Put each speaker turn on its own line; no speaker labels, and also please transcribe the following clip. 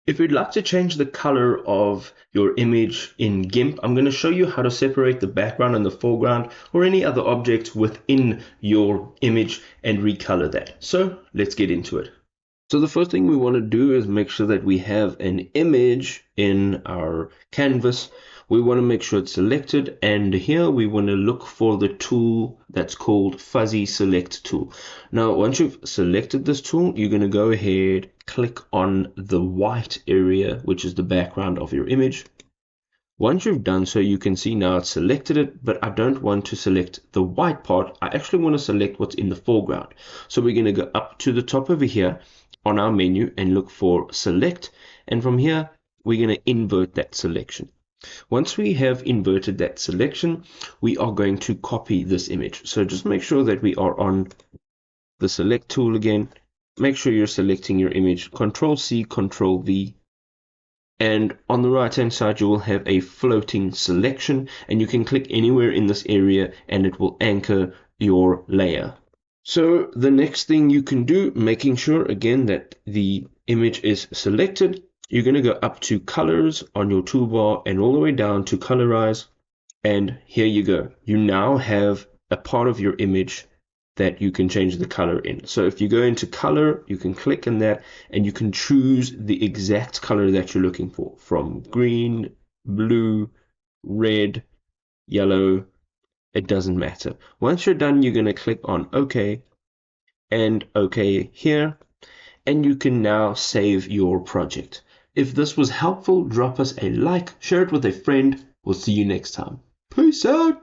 If you'd like to change the color of your image in GIMP, I'm going to show you how to separate the background and the foreground or any other object within your image and recolor that. So let's get into it. So the first thing we want to do is make sure that we have an image in our canvas. We want to make sure it's selected, and here we want to look for the tool that's called Fuzzy Select Tool. Now, once you've selected this tool, you're going to go ahead, click on the white area, which is the background of your image. Once you've done so, you can see now it's selected it, but I don't want to select the white part. I actually want to select what's in the foreground. So we're going to go up to the top over here on our menu and look for select, and from here we're going to invert that selection. Once we have inverted that selection, we are going to copy this image. So just make sure that we are on the select tool again. Make sure you're selecting your image, Control C, Control V, and on the right hand side you will have a floating selection, and you can click anywhere in this area and it will anchor your layer. So the next thing you can do, making sure again that the image is selected, you're going to go up to colors on your toolbar and all the way down to colorize, and here you go. You now have a part of your image that you can change the color in. So if you go into color, you can click on that and you can choose the exact color that you're looking for, from green, blue, red, yellow. It doesn't matter. Once you're done, you're going to click on OK and OK here, and you can now save your project. If this was helpful, drop us a like, share it with a friend. We'll see you next time. Peace out.